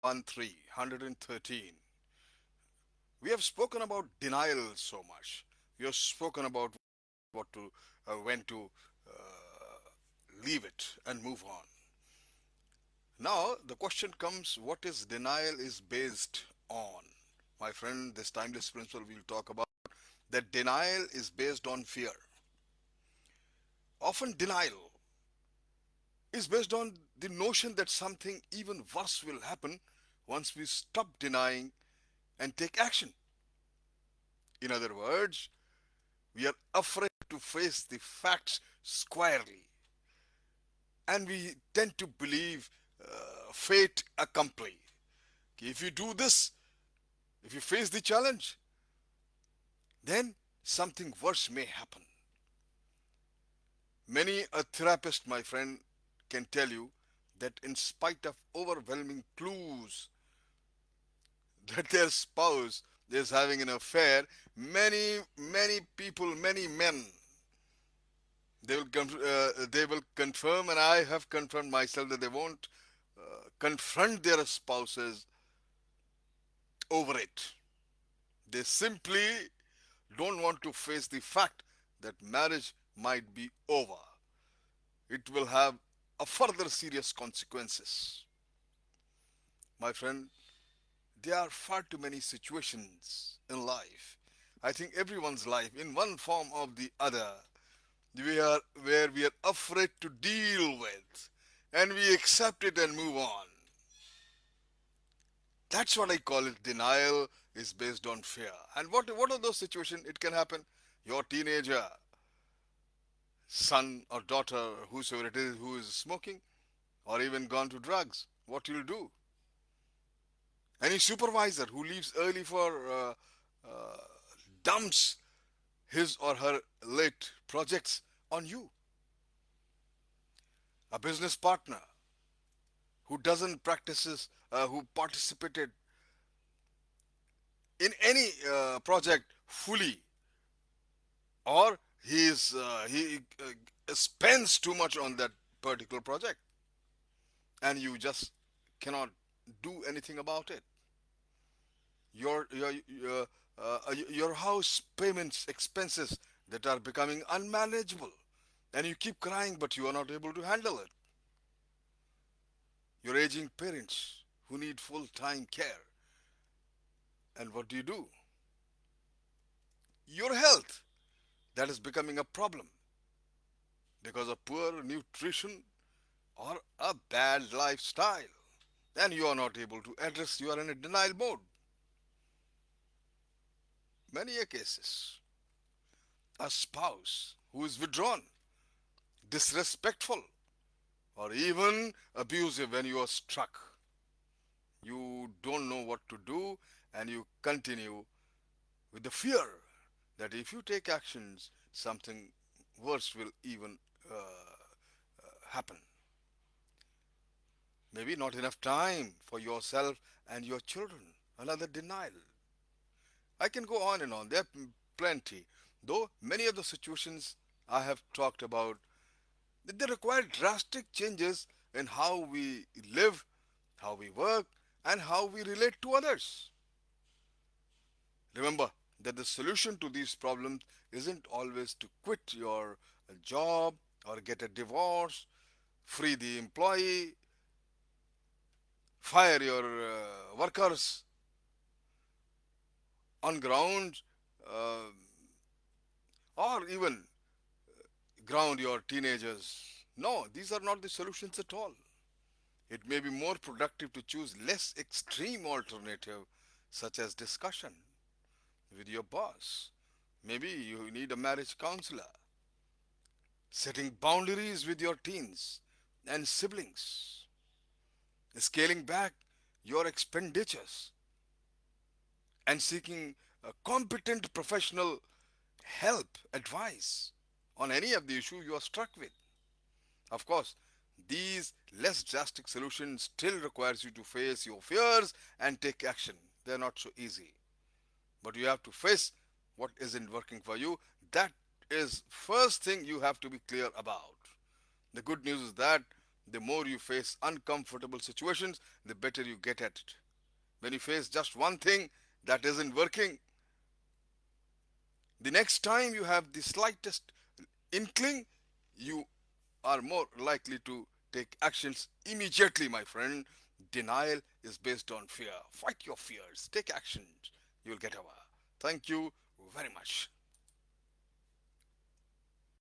113. We have spoken about denial so much. We have spoken about when to leave it and move on. Now the question comes: what is denial is based on? My friend, this timeless principle we'll talk about that denial is based on fear. Often denial is based on the notion that something even worse will happen once we stop denying and take action. In other words, we are afraid to face the facts squarely, and we tend to believe fate accompli. If you do this, if you face the challenge, then something worse may happen. Many a therapist, my friend, can tell you that in spite of overwhelming clues that their spouse is having an affair, many people, many men, they will confirm, and I have confirmed myself that they won't confront their spouses over it. They simply don't want to face the fact that marriage might be over. It will have a further serious consequences. My friend, there are far too many situations in life. I think everyone's life, in one form or the other, we are where we are afraid to deal with, and we accept it and move on. That's what I call it. Denial is based on fear. And what are those situations? It can happen. Your teenager, son or daughter, whosoever it is, who is smoking or even gone to drugs. What you'll do? Any supervisor who leaves early for uh, dumps his or her late projects on you. A business partner who doesn't practices, who participated in any project fully, or he spends too much on that particular project, and you just cannot do anything about it. Your house payments expenses that are becoming unmanageable, and you keep crying, but you are not able to handle it. Your aging parents who need full-time care, and what do? Your health that is becoming a problem because of poor nutrition or a bad lifestyle, and you are not able to address. You are in a denial mode. Many a cases, a spouse who is withdrawn, disrespectful, or even abusive when you are struck. You don't know what to do, and you continue with the fear that if you take actions, something worse will even happen. Maybe not enough time for yourself and your children. Another denial. I can go on and on. There are plenty. Though many of the situations I have talked about, they require drastic changes in how we live, how we work, and how we relate to others. Remember that the solution to these problems isn't always to quit your job or get a divorce, free the employee, fire your workers on ground, uh, or even ground your teenagers. No, these are not the solutions at all. It may be more productive to choose less extreme alternative, such as discussion with your boss. Maybe you need a marriage counselor, setting boundaries with your teens and siblings, scaling back your expenditures, and seeking a competent professional help, advice on any of the issue you are struck with. Of course, these less drastic solutions still requires you to face your fears and take action. They're not so easy. But you have to face what isn't working for you. That is first thing you have to be clear about. The good news is that The more you face uncomfortable situations, the better you get at it. When you face just one thing that isn't working, the next time you have the slightest inkling, you are more likely to take actions immediately, my friend. Denial is based on fear. Fight your fears, take actions. You'll get over. Thank you very much.